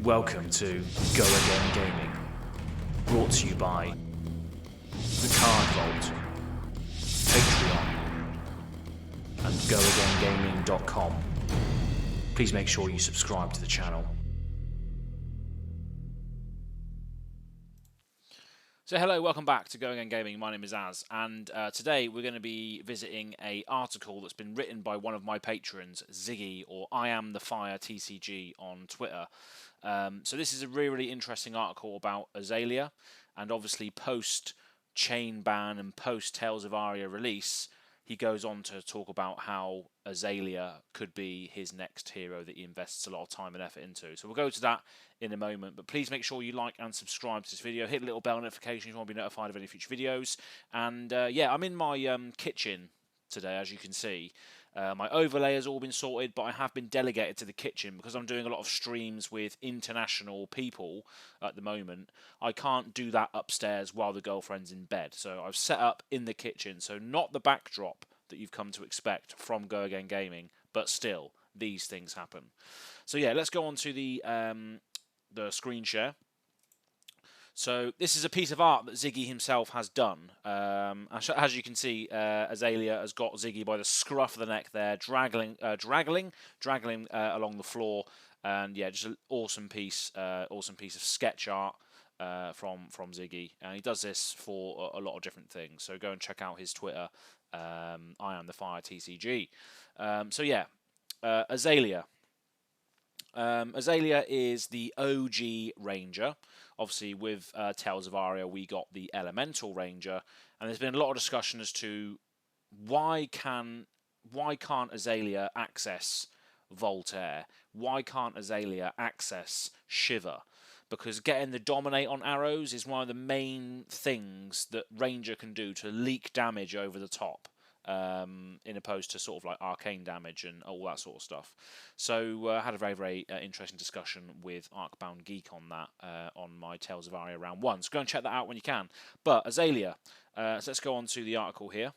Welcome to Go Again Gaming, brought to you by the Card Vault, Patron, and GoAgainGaming.com. Please make sure you subscribe to the channel. So hello, welcome back to Go Again Gaming. My name is Az, and today we're going to be visiting an article that's been written by one of my patrons, Ziggy, or I Am the Fire TCG on Twitter. So this is a really interesting article about Azalea, and obviously post chain ban and post Tales of Aria release, he goes on to talk about how Azalea could be his next hero that he invests a lot of time and effort into. So we'll go to that in a moment, but please make sure you like and subscribe to this video. Hit the little bell notification if you want to be notified of any future videos. And yeah, I'm in my kitchen today, as you can see. My overlay has all been sorted, but I have been delegated to the kitchen because I'm doing a lot of streams with international people at the moment. I can't do that upstairs while the girlfriend's in bed. So I've set up in the kitchen, so not the backdrop that you've come to expect from Go Again Gaming, but still, these things happen. So yeah, let's go on to the screen share. So this is a piece of art that Ziggy himself has done. As you can see, Azalea has got Ziggy by the scruff of the neck there, draggling along the floor, and yeah, just an awesome piece of sketch art from Ziggy. And he does this for a lot of different things. So go and check out his Twitter. I Am the Fire TCG. So yeah, Azalea. Azalea is the OG Ranger. Obviously, with Tales of Aria, we got the Elemental Ranger, and there's been a lot of discussion as to why can't Azalea access Voltaire? Why can't Azalea access Shiver? Because getting the Dominate on arrows is one of the main things that Ranger can do to leak damage over the top. In opposed to sort of like arcane damage and all that sort of stuff. So I had a very interesting discusussion with Arcbound Geek on that on my Tales of Aria round 1. So go and check that out when you can. But Azalea, so let's go on to the article here.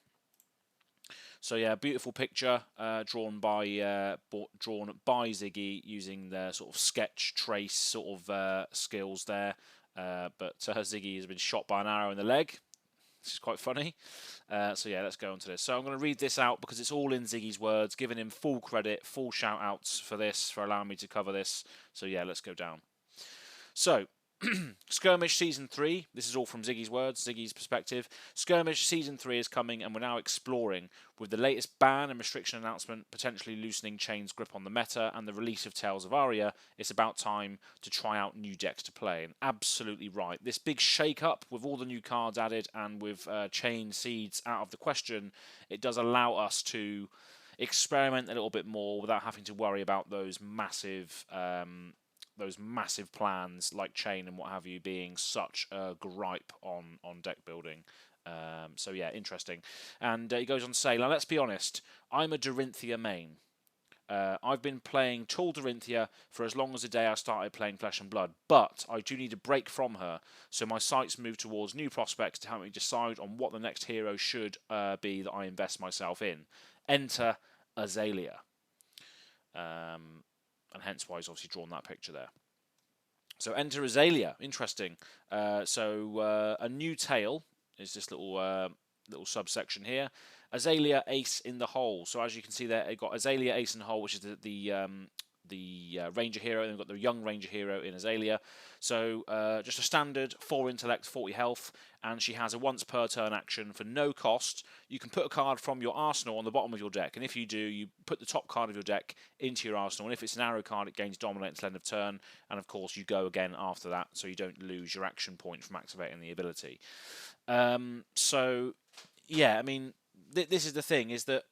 So yeah, beautiful picture drawn by Ziggy using the sort of sketch trace sort of skills there. But Ziggy has been shot by an arrow in the leg. This is quite funny. So yeah, let's go on to this. So I'm going to read this out because it's all in Ziggy's words, giving him full credit, full shout outs for this, for allowing me to cover this. So yeah, let's go down. So, Skirmish Season 3, this is all from Ziggy's words, Ziggy's perspective. Skirmish Season 3 is coming, and we're now exploring. With the latest ban and restriction announcement potentially loosening Chain's grip on the meta and the release of Tales of Aria, it's about time to try out new decks to play. And absolutely right. This big shake-up with all the new cards added and with Chain Seeds out of the question, it does allow us to experiment a little bit more without having to worry about those massive plans like Chain and what have you being such a gripe on deck building. So yeah, interesting. And he goes on to say, now let's be honest, I'm a Dorinthia main. I've been playing Tall Dorinthia for as long as the day I started playing Flesh and Blood, but I do need a break from her, so my sights move towards new prospects to help me decide on what the next hero should be that I invest myself in. Enter Azalea. And hence why he's obviously drawn that picture there. So enter Azalea, interesting. So a new tale is this little subsection here. Azalea Ace in the Hole. So as you can see there, they've got Azalea Ace in the Hole, which is the Ranger hero, and they've got the young Ranger hero in Azalea. So just a standard 4 intellect, 40 health, and she has a once per turn action for no cost. You can put a card from your arsenal on the bottom of your deck, and if you do, you put the top card of your deck into your arsenal, and if it's an arrow card, it gains Dominate until end of turn, and of course you go again after that, so you don't lose your action point from activating the ability. So yeah, I mean, this is the thing, is that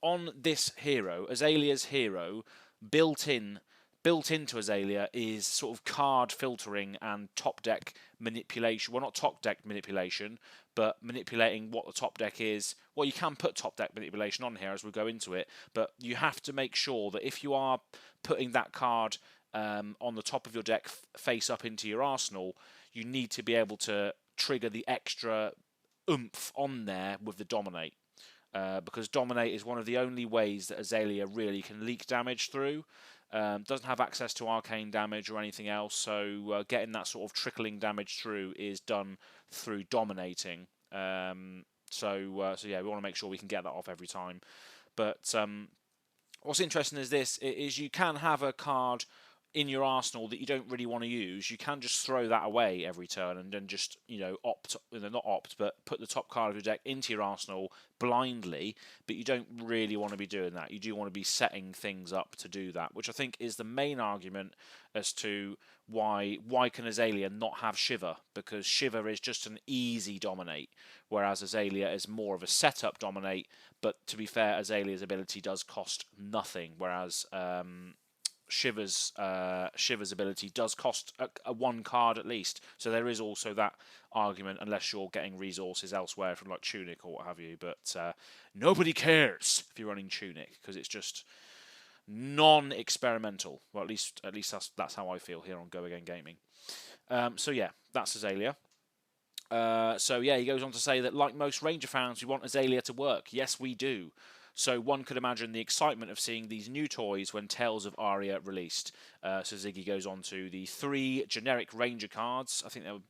on this hero, Azalea's hero, built into Azalea is sort of card filtering and top deck manipulation. Well, not top deck manipulation, but manipulating what the top deck is. Well, you can put top deck manipulation on here as we go into it, but you have to make sure that if you are putting that card on the top of your deck face up into your arsenal, you need to be able to trigger the extra oomph on there with the Dominate. Because Dominate is one of the only ways that Azalea really can leak damage through. Doesn't have access to arcane damage or anything else, so getting that sort of trickling damage through is done through dominating. So yeah, we want to make sure we can get that off every time. But what's interesting is this: is you can have a card in your arsenal that you don't really want to use. You can just throw that away every turn and then just, opt, not opt, but put the top card of your deck into your arsenal blindly. But you don't really want to be doing that. You do want to be setting things up to do that, which I think is the main argument as to why can Azalea not have Shiver, because Shiver is just an easy dominate, whereas Azalea is more of a setup dominate. But to be fair, Azalea's ability does cost nothing, whereas Shiver's ability does cost a one card at least. So there is also that argument, unless you're getting resources elsewhere from like Tunic or what have you. But nobody cares if you're running Tunic, because it's just non-experimental. Well, at least that's how I feel here on Go Again Gaming. So yeah, that's Azalea. So yeah, he goes on to say that like most Ranger fans, we want Azalea to work. Yes, we do. So one could imagine the excitement of seeing these new toys when Tales of Aria released. So Ziggy goes on to the 3 generic Ranger cards. I think there were,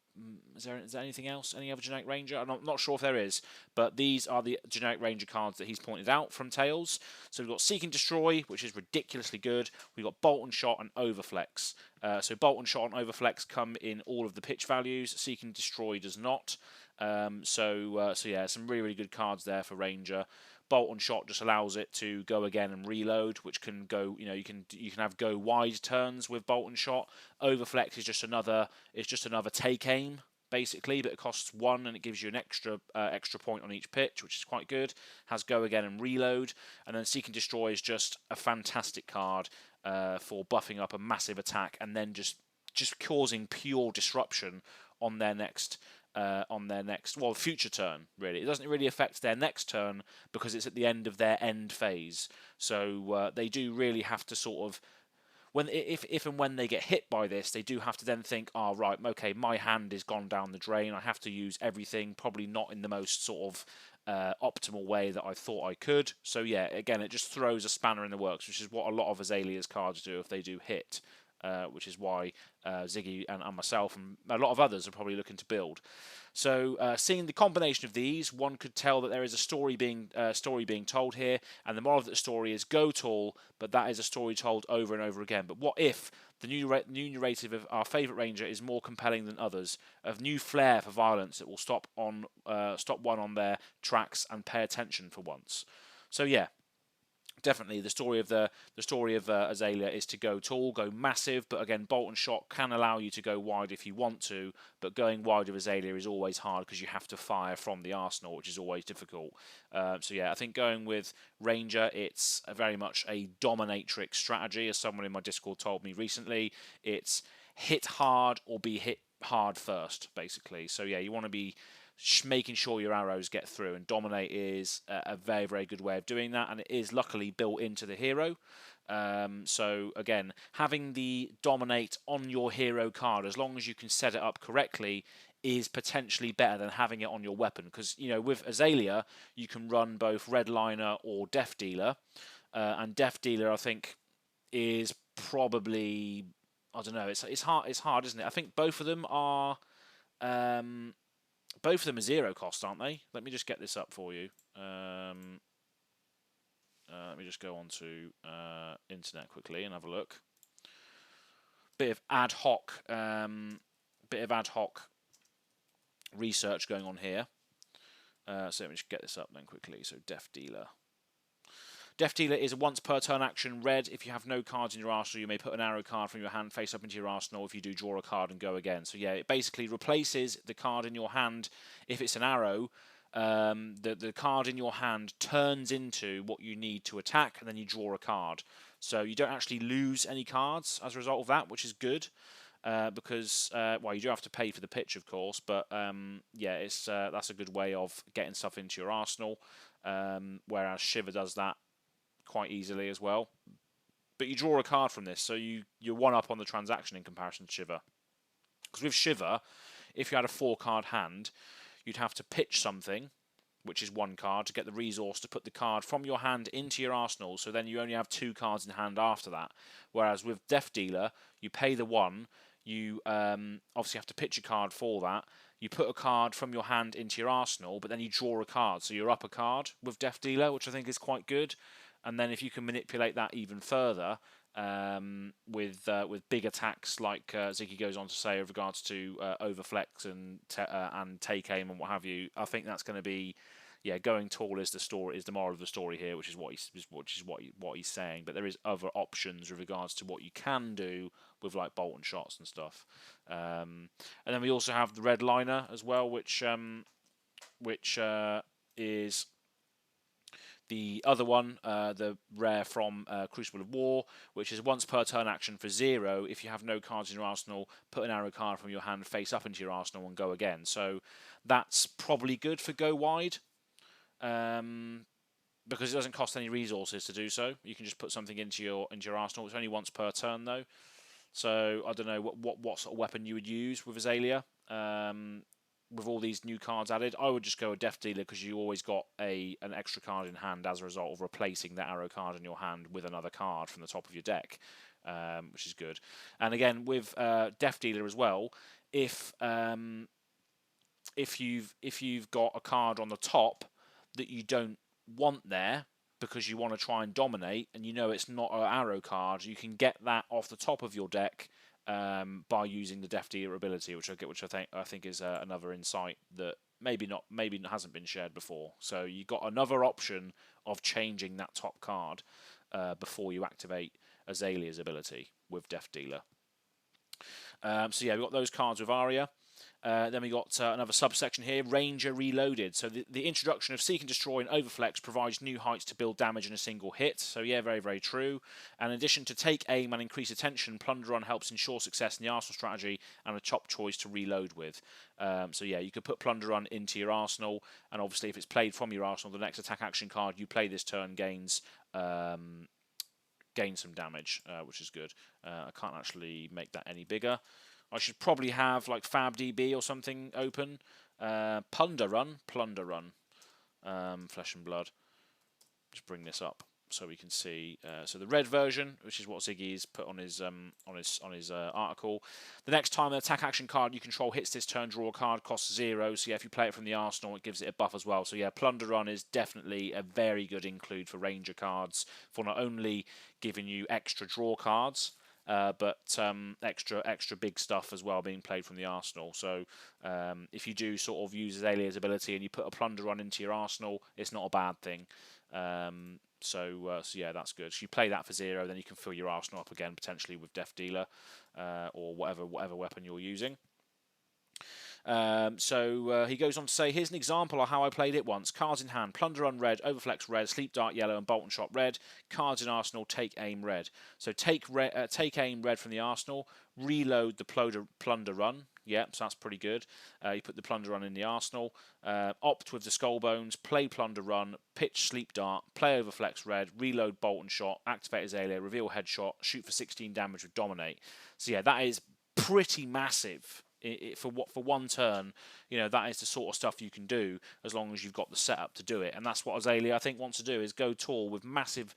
is there anything else? Any other generic Ranger? I'm not sure if there is, but these are the generic Ranger cards that he's pointed out from Tales. So we've got Seek and Destroy, which is ridiculously good. We've got Bolt and Shot and Overflex. So Bolt and Shot and Overflex come in all of the pitch values. Seek and Destroy does not. So yeah, some really good cards there for Ranger. Bolt and Shot just allows it to go again and reload, which can go, you can have go wide turns with Bolt and Shot. Overflex is just another take aim basically, but it costs 1 and it gives you an extra point on each pitch, which is quite good. Has go again and reload, and then Seek and Destroy is just a fantastic card for buffing up a massive attack and then just causing pure disruption on their next future turn. Really, it doesn't really affect their next turn because it's at the end of their end phase. So they do really have to sort of, if and when they get hit by this, they do have to then think, right, okay, my hand is gone down the drain. I have to use everything, probably not in the most sort of optimal way that I thought I could. So yeah, again, it just throws a spanner in the works, which is what a lot of Azalea's cards do if they do hit. Which is why Ziggy and myself and a lot of others are probably looking to build. So seeing the combination of these, one could tell that there is a story being told here, and the moral of the story is go tall, but that is a story told over and over again. But what if the new narrative of our favourite Ranger is more compelling than others, of new flair for violence that will stop one on their tracks and pay attention for once? So yeah. Definitely, the story of Azalea is to go tall, go massive, but again, Bolt and Shot can allow you to go wide if you want to, but going wide with Azalea is always hard because you have to fire from the arsenal, which is always difficult. So yeah, I think going with Ranger, it's very much a dominatrix strategy, as someone in my Discord told me recently. It's hit hard or be hit hard first, basically. So yeah, you want to be making sure your arrows get through, and dominate is a very, very good way of doing that, and it is luckily built into the hero. So again, having the dominate on your hero card, as long as you can set it up correctly, is potentially better than having it on your weapon, because with Azalea you can run both Redliner or Death Dealer, and Death Dealer I think is probably, I don't know, it's hard, isn't it? I think both of them are zero cost, aren't they? Let me just get this up for you. Let me just go on to internet quickly and have a look. Bit of ad hoc research going on here. So let me just get this up then quickly. So Death Dealer. Death Dealer is a once per turn action red. If you have no cards in your arsenal, you may put an arrow card from your hand face up into your arsenal. If you do, draw a card and go again. So yeah, it basically replaces the card in your hand. If it's an arrow, the card in your hand turns into what you need to attack, and then you draw a card. So you don't actually lose any cards as a result of that, which is good. Because you do have to pay for the pitch, of course, but yeah, that's a good way of getting stuff into your arsenal. Whereas Shiver does that quite easily as well. But you draw a card from this, so you're one up on the transaction in comparison to Shiver. Because with Shiver, if you had a 4-card hand, you'd have to pitch something, which is 1 card, to get the resource to put the card from your hand into your arsenal, so then you only have 2 cards in hand after that. Whereas with Death Dealer, you pay the 1, you obviously have to pitch a card for that, you put a card from your hand into your arsenal, but then you draw a card, so you're up a card with Death Dealer, which I think is quite good. And then if you can manipulate that even further, with big attacks like Ziggy goes on to say with regards to overflex and take aim and what have you, I think that's going to be, yeah, going tall is the moral of the story here, which is what he's saying. But there is other options with regards to what you can do with like bolt and shots and stuff. And then we also have the red liner as well, which is the other one, the rare from Crucible of War, which is once per turn action for 0. If you have no cards in your arsenal, put an arrow card from your hand face up into your arsenal and go again. So that's probably good for go wide, because it doesn't cost any resources to do so. You can just put something into your arsenal. It's only once per turn though. So I don't know what sort of weapon you would use with Azalea. With all these new cards added, I would just go a Death Dealer because you always got an extra card in hand as a result of replacing that arrow card in your hand with another card from the top of your deck, which is good. And again, with Death Dealer as well, if you've got a card on the top that you don't want there because you want to try and dominate, and you know it's not an arrow card, you can get that off the top of your deck by using the Death Dealer ability, which I think is another insight that maybe hasn't been shared before. So you got another option of changing that top card before you activate Azalea's ability with Death Dealer. So yeah, we've got those cards with Arya. Then we got another subsection here, Ranger Reloaded. So the introduction of Seek and Destroy and Overflex provides new heights to build damage in a single hit. So yeah, very, very true. And in addition to Take Aim and Increase Attention, Plunder Run helps ensure success in the arsenal strategy and a top choice to reload with. So yeah, you could put Plunder Run into your arsenal, and obviously if it's played from your arsenal, the next attack action card you play this turn gains some damage, which is good. I can't actually make that any bigger. I should probably have like FabDB or something open. Plunder Run, Flesh and Blood. Just bring this up so we can see. So the red version, which is what Ziggy's put on his article. The next time an attack action card you control hits this turn, draw a card, costs 0. So yeah, if you play it from the arsenal, it gives it a buff as well. So yeah, Plunder Run is definitely a very good include for Ranger cards, for not only giving you extra draw cards, but extra big stuff as well being played from the arsenal. So if you do sort of use Azalea's ability and you put a Plunder Run into your arsenal, it's not a bad thing. So yeah, that's good. So you play that for 0, then you can fill your arsenal up again potentially with Death Dealer or whatever weapon you're using. So he goes on to say, here's an example of how I played it once. Cards in hand, Plunder Run red, Overflex red, Sleep Dart yellow, and Bolt and Shot red. Cards in arsenal, Take Aim red. So take Aim red from the arsenal, reload the Plunder Run. Yep, so that's pretty good. You put the Plunder Run in the arsenal, opt with the Skull Bones, play Plunder Run, pitch Sleep Dart, play Overflex red, reload Bolt and Shot, activate Azalea, reveal Headshot, shoot for 16 damage with Dominate. So yeah, that is pretty massive. For one turn, you know, that is the sort of stuff you can do as long as you've got the setup to do it, and that's what Azalea I think wants to do, is go tall with massive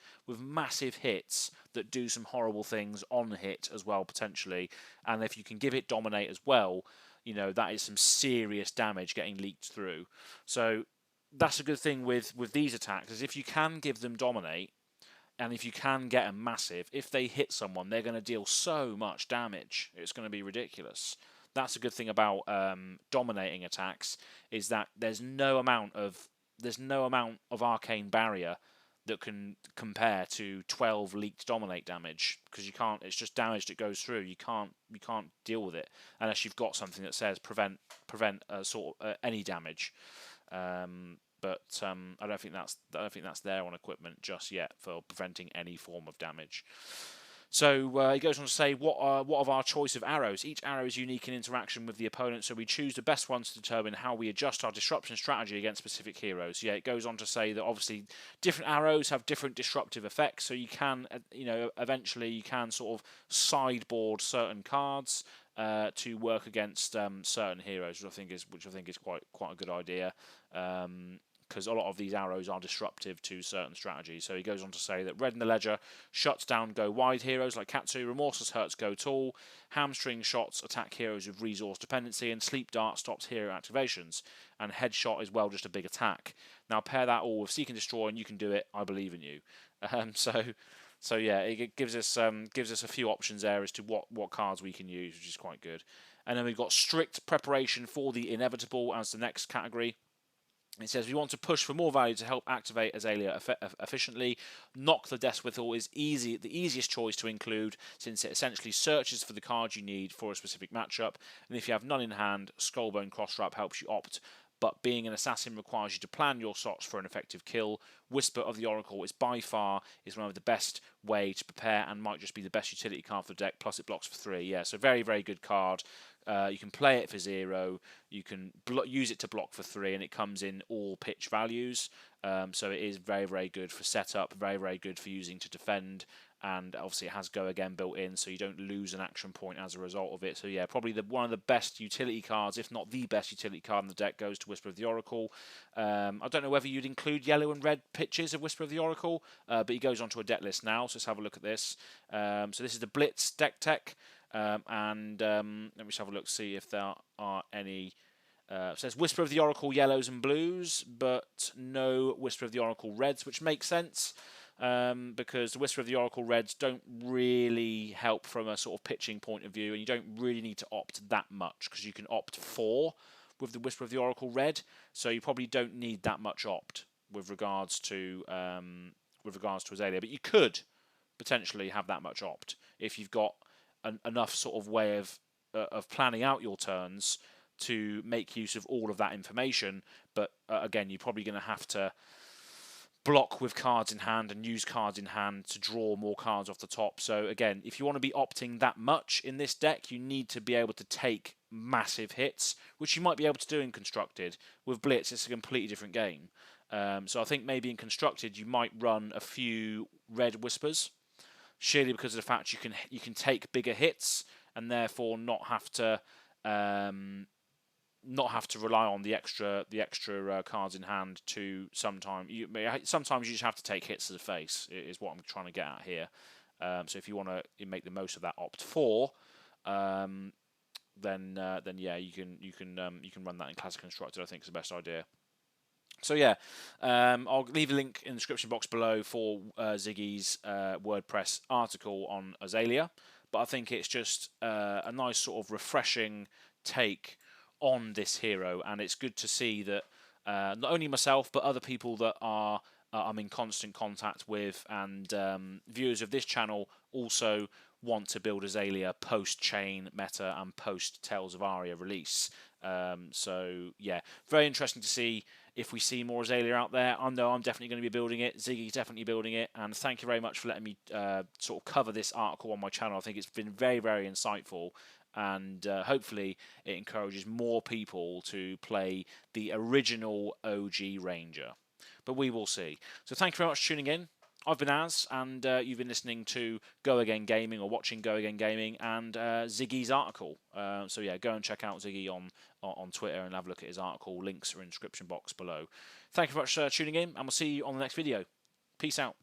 hits that do some horrible things on hit as well potentially, and if you can give it Dominate as well, you know, that is some serious damage getting leaked through. So that's a good thing with these attacks, is if you can give them Dominate, and if you can get them massive, if they hit someone, they're going to deal so much damage, it's going to be ridiculous. That's a good thing about dominating attacks, is that there's no amount of arcane barrier that can compare to 12 leaked dominate damage, because you can't. It's just damage that goes through. You can't deal with it unless you've got something that says prevent any damage. But I don't think that's there on equipment just yet for preventing any form of damage. So he goes on to say, what of our choice of arrows? Each arrow is unique in interaction with the opponent, so we choose the best ones to determine how we adjust our disruption strategy against specific heroes. Yeah, it goes on to say that obviously different arrows have different disruptive effects, so you can, eventually you can sort of sideboard certain cards to work against certain heroes, which I think is quite a good idea. because a lot of these arrows are disruptive to certain strategies. So he goes on to say that Red in the Ledger shuts down go wide heroes like Katsu, Remorseless Hurts go tall, Hamstring shots attack heroes with resource dependency, and Sleep Dart stops hero activations, and Headshot is well just a big attack. Now pair that all with Seek and Destroy and you can do it, I believe in you. So yeah, it gives us a few options there as to what cards we can use, which is quite good. And then we've got Strict Preparation for the Inevitable as the next category. It says we want to push for more value to help activate Azalea efficiently. Knock the Death Whistle is the easiest choice to include, since it essentially searches for the cards you need for a specific matchup. And if you have none in hand, Skullbone Crosswrap helps you opt. But being an assassin requires you to plan your shots for an effective kill. Whisper of the Oracle is by far one of the best way to prepare and might just be the best utility card for the deck. Plus it blocks for 3. Yeah, so very, very good card. You can play it for 0. You can use it to block for 3, and it comes in all pitch values. So it is very, very good for setup. Very, very good for using to defend. And obviously it has Go Again built in, so you don't lose an action point as a result of it. So yeah, probably one of the best utility cards, if not the best utility card in the deck, goes to Whisper of the Oracle. I don't know whether you'd include yellow and red pitches of Whisper of the Oracle, but he goes onto a deck list now, so let's have a look at this. So this is the Blitz deck tech, and let me just have a look, see if there are any... It says Whisper of the Oracle yellows and blues, but no Whisper of the Oracle reds, which makes sense. Because the Whisper of the Oracle Reds don't really help from a sort of pitching point of view, and you don't really need to opt that much, because you can opt 4 with the Whisper of the Oracle Red, so you probably don't need that much opt with regards to Azalea. But you could potentially have that much opt if you've got enough sort of way of planning out your turns to make use of all of that information. But again, you're probably going to have to block with cards in hand and use cards in hand to draw more cards off the top. So again, if you want to be opting that much in this deck, you need to be able to take massive hits, which you might be able to do in Constructed. With Blitz, it's a completely different game. So I think maybe in Constructed you might run a few red Whispers, surely because of the fact you can take bigger hits and therefore not have to rely on the extra cards in hand to sometimes you just have to take hits to the face, is what I'm trying to get at here. So if you want to make the most of that opt 4, then yeah, you can run that in Classic Constructed. I think is the best idea. So yeah, I'll leave a link in the description box below for Ziggy's WordPress article on Azalea. But I think it's just a nice sort of refreshing take on this hero, and it's good to see that not only myself but other people that I'm in constant contact with, and viewers of this channel also want to build Azalea post Chain meta and post Tales of Aria release. So yeah, very interesting to see if we see more Azalea out there. I know I'm definitely going to be building it. Ziggy's definitely building it, and thank you very much for letting me sort of cover this article on my channel. I think it's been very, very insightful, and hopefully it encourages more people to play the original OG Ranger. But we will see. So thank you very much for tuning in. I've been Azz, and you've been listening to Go Again Gaming, or watching Go Again Gaming, and Ziggy's article. So yeah, go and check out Ziggy on Twitter and have a look at his article. Links are in the description box below. Thank you very much for tuning in, and we'll see you on the next video. Peace out.